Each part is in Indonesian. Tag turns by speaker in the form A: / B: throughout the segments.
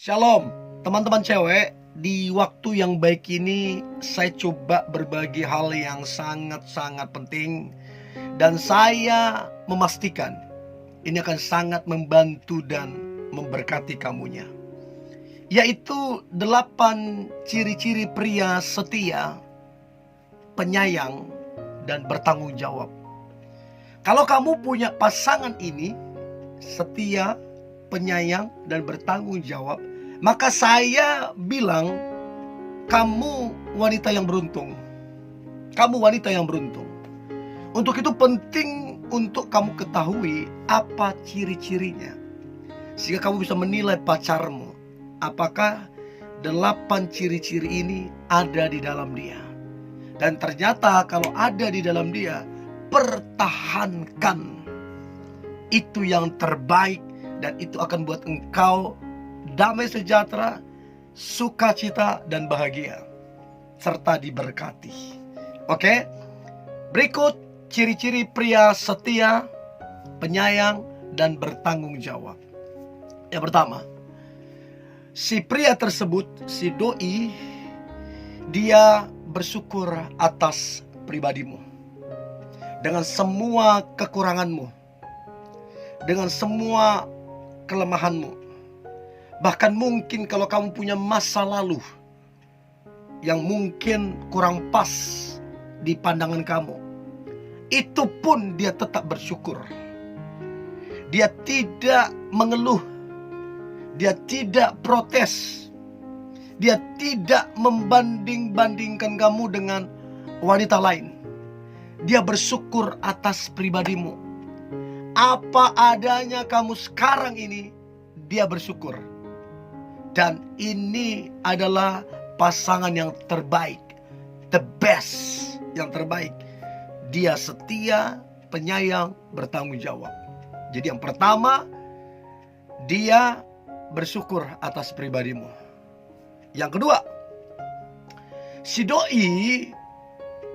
A: Shalom, teman-teman cewek. Di waktu yang baik ini saya coba berbagi hal yang sangat-sangat penting, dan saya memastikan ini akan sangat membantu dan memberkati kamunya, yaitu 8 ciri-ciri pria setia, penyayang, dan bertanggung jawab. Kalau kamu punya pasangan ini, setia, penyayang, dan bertanggung jawab, maka saya bilang kamu wanita yang beruntung. Kamu wanita yang beruntung. Untuk itu penting untuk kamu ketahui apa ciri-cirinya, sehingga kamu bisa menilai pacarmu. Apakah 8 ciri-ciri ini ada di dalam dia. Dan ternyata kalau ada di dalam dia, pertahankan. Itu yang terbaik, dan itu akan buat engkau damai sejahtera, sukacita, dan bahagia, serta diberkati. Oke? Berikut ciri-ciri pria setia, penyayang, dan bertanggung jawab. Yang pertama, si pria tersebut, si doi, dia bersyukur atas pribadimu. Dengan semua kekuranganmu, dengan semua kelemahanmu. Bahkan mungkin kalau kamu punya masa lalu yang mungkin kurang pas di pandangan kamu, itu pun dia tetap bersyukur. Dia tidak mengeluh, dia tidak protes, dia tidak membanding-bandingkan kamu dengan wanita lain. Dia bersyukur atas pribadimu. Apa adanya kamu sekarang ini, dia bersyukur. Dan ini adalah pasangan yang terbaik, the best, yang terbaik. Dia setia, penyayang, bertanggung jawab. Jadi yang pertama, dia bersyukur atas pribadimu. Yang kedua, si doi,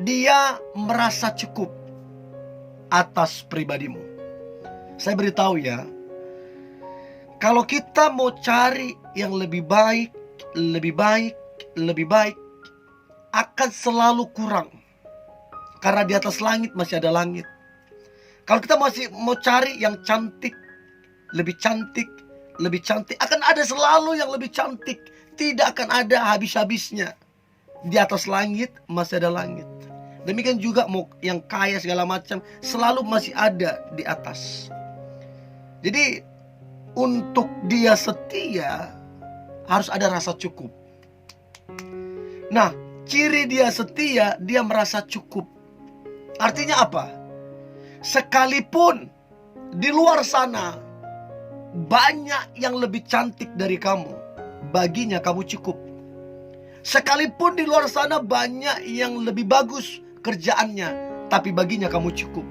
A: dia merasa cukup atas pribadimu. Saya beritahu ya, kalau kita mau cari yang lebih baik, akan selalu kurang. Karena di atas langit masih ada langit. Kalau kita masih mau cari yang cantik, lebih cantik, akan ada selalu yang lebih cantik. Tidak akan ada habis-habisnya. Di atas langit masih ada langit. Demikian juga mau yang kaya segala macam, selalu masih ada di atas. Jadi untuk dia setia, harus ada rasa cukup. Nah, ciri dia setia, dia merasa cukup. Artinya apa? Sekalipun di luar sana banyak yang lebih cantik dari kamu, baginya kamu cukup. Sekalipun di luar sana banyak yang lebih bagus kerjaannya, tapi baginya kamu cukup.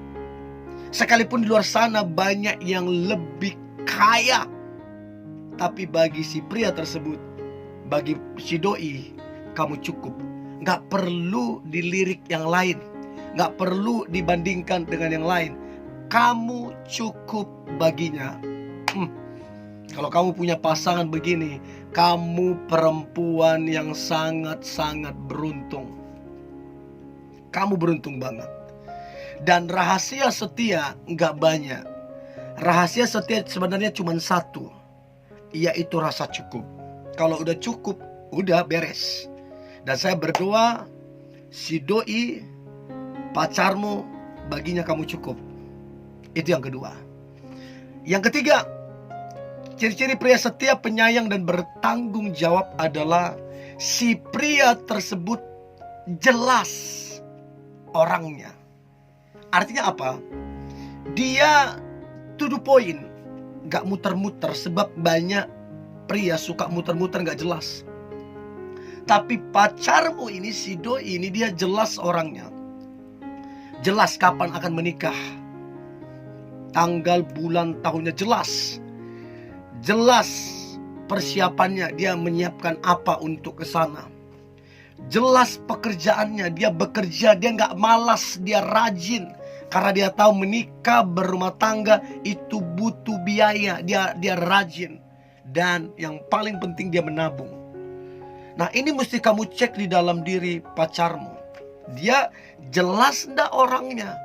A: Sekalipun di luar sana banyak yang lebih kaya, tapi bagi si pria tersebut, bagi si doi, kamu cukup. Gak perlu dilirik yang lain, gak perlu dibandingkan dengan yang lain. Kamu cukup baginya. Kalau kamu punya pasangan begini, kamu perempuan yang sangat-sangat beruntung. Kamu beruntung banget. Dan rahasia setia gak banyak. Rahasia setia sebenarnya cuma satu, yaitu rasa cukup. Kalau udah cukup, udah beres. Dan saya berdoa, si doi, pacarmu, baginya kamu cukup. Itu yang kedua. Yang ketiga, ciri-ciri pria setia, penyayang, dan bertanggung jawab adalah si pria tersebut jelas orangnya. Artinya apa? Dia to the point, gak muter-muter. Sebab banyak pria suka muter-muter gak jelas. Tapi pacarmu ini, si doi ini, dia jelas orangnya. Jelas kapan akan menikah, tanggal, bulan, tahunnya jelas. Jelas persiapannya, dia menyiapkan apa untuk ke sana. Jelas pekerjaannya, dia bekerja, dia gak malas, dia rajin. Karena dia tahu menikah, berumah tangga itu butuh biaya. Dia rajin. Dan yang paling penting dia menabung. Nah, ini mesti kamu cek di dalam diri pacarmu. Dia jelas enggak orangnya?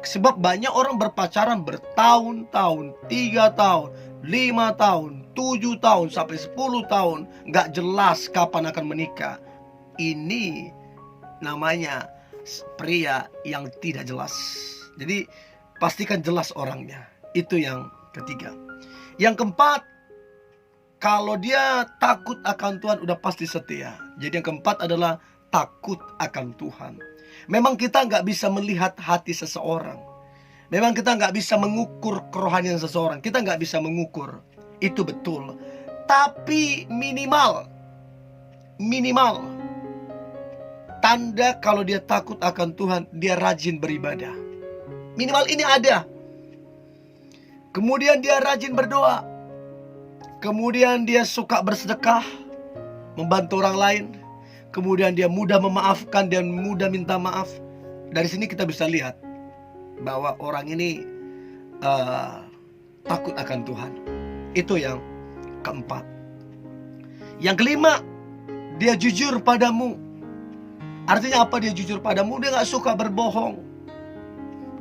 A: Sebab banyak orang berpacaran bertahun-tahun, 3 tahun, 5 tahun, 7 tahun, sampai 10 tahun. Nggak jelas kapan akan menikah. Ini namanya pria yang tidak jelas. Jadi pastikan jelas orangnya. Itu yang ketiga. Yang keempat, kalau dia takut akan Tuhan udah pasti setia. Jadi yang keempat adalah takut akan Tuhan. Memang kita nggak bisa melihat hati seseorang. Memang kita nggak bisa mengukur kerohanian seseorang. Kita nggak bisa mengukur. Itu betul. Tapi minimal tanda kalau dia takut akan Tuhan, dia rajin beribadah. Minimal ini ada. Kemudian dia rajin berdoa. Kemudian dia suka bersedekah, membantu orang lain. Kemudian dia mudah memaafkan dan mudah minta maaf. Dari sini kita bisa lihat bahwa orang ini takut akan Tuhan. Itu yang keempat. Yang kelima, dia jujur padamu. Artinya apa dia jujur padamu? Dia gak suka berbohong.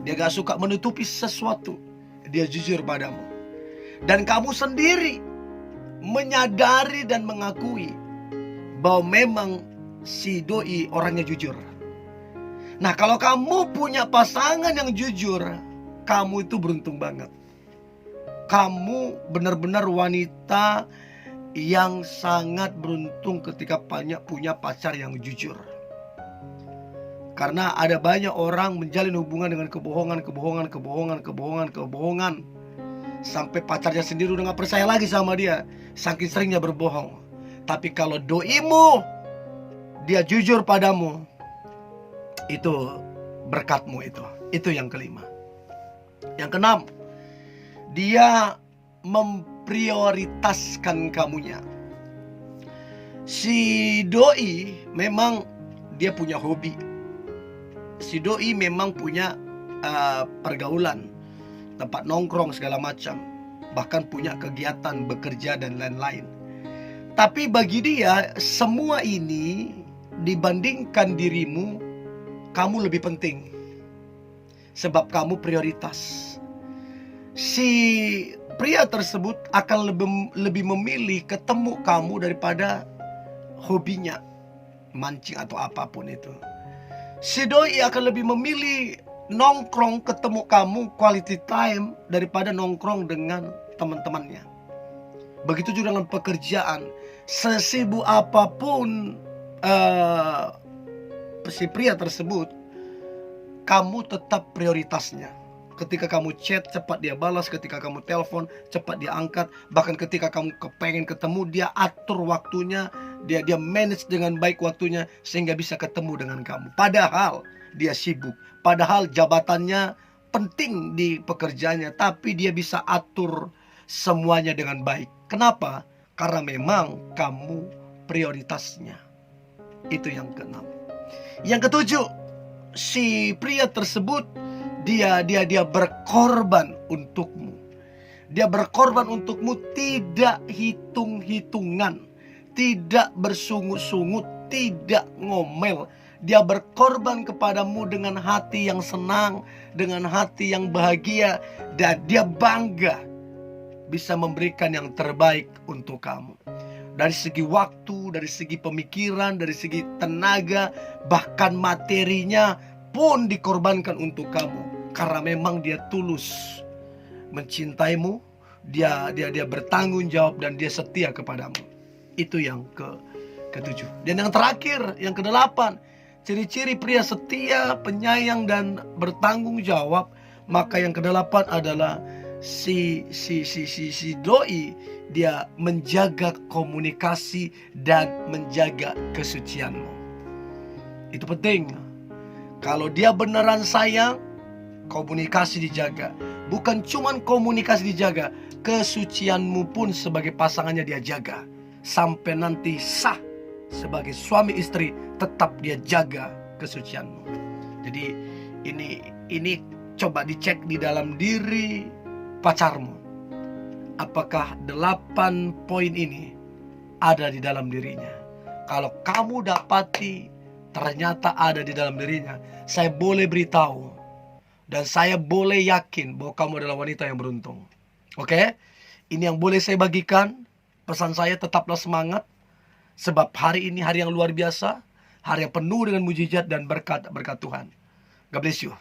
A: Dia gak suka menutupi sesuatu. Dia jujur padamu. Dan kamu sendiri menyadari dan mengakui bahwa memang si doi orangnya jujur. Nah, kalau kamu punya pasangan yang jujur, kamu itu beruntung banget. Kamu benar-benar wanita yang sangat beruntung ketika punya pacar yang jujur. Karena ada banyak orang menjalin hubungan dengan kebohongan. Sampai pacarnya sendiri udah gak percaya lagi sama dia, saking seringnya berbohong. Tapi kalau doimu, dia jujur padamu, itu berkatmu itu. Itu yang kelima. Yang keenam, dia memprioritaskan kamunya. Si doi memang dia punya hobi. Si doi memang punya pergaulan, tempat nongkrong segala macam, bahkan punya kegiatan bekerja dan lain-lain. Tapi bagi dia semua ini dibandingkan dirimu, kamu lebih penting. Sebab kamu prioritas. Si pria tersebut akan lebih memilih ketemu kamu daripada hobinya, mancing atau apapun itu. Si doi akan lebih memilih nongkrong ketemu kamu quality time daripada nongkrong dengan teman-temannya. Begitu juga dengan pekerjaan. Sesibuk apapun si pria tersebut, kamu tetap prioritasnya. Ketika kamu chat, cepat dia balas. Ketika kamu telepon, cepat dia angkat. Bahkan ketika kamu kepengen ketemu, dia atur waktunya. Dia manage dengan baik waktunya sehingga bisa ketemu dengan kamu. Padahal dia sibuk. Padahal jabatannya penting di pekerjaannya. Tapi dia bisa atur semuanya dengan baik. Kenapa? Karena memang kamu prioritasnya. Itu yang keenam. Yang ketujuh, si pria tersebut dia berkorban untukmu. Dia berkorban untukmu tidak hitung-hitungan, tidak bersungut-sungut, tidak ngomel. Dia berkorban kepadamu dengan hati yang senang, dengan hati yang bahagia, dan dia bangga bisa memberikan yang terbaik untuk kamu. Dari segi waktu, dari segi pemikiran, dari segi tenaga, bahkan materinya pun dikorbankan untuk kamu. Karena memang dia tulus mencintaimu, dia bertanggung jawab dan dia setia kepadamu. Itu yang ketujuh. Dan yang terakhir, yang kedelapan, ciri-ciri pria setia, penyayang dan bertanggung jawab. Maka yang kedelapan adalah si doi, dia menjaga komunikasi dan menjaga kesucianmu. Itu penting. Kalau dia beneran sayang, komunikasi dijaga. Bukan cuman komunikasi dijaga, kesucianmu pun sebagai pasangannya dia jaga. Sampai nanti sah sebagai suami istri, tetap dia jaga kesucianmu. Jadi ini coba dicek di dalam diri pacarmu. apakah 8 poin ini ada di dalam dirinya. Kalau kamu dapati ternyata ada di dalam dirinya, saya boleh beritahu dan saya boleh yakin bahwa kamu adalah wanita yang beruntung. Oke? Ini yang boleh saya bagikan. Pesan saya, tetaplah semangat, sebab hari ini hari yang luar biasa, hari yang penuh dengan mujizat dan berkat Tuhan. God bless you.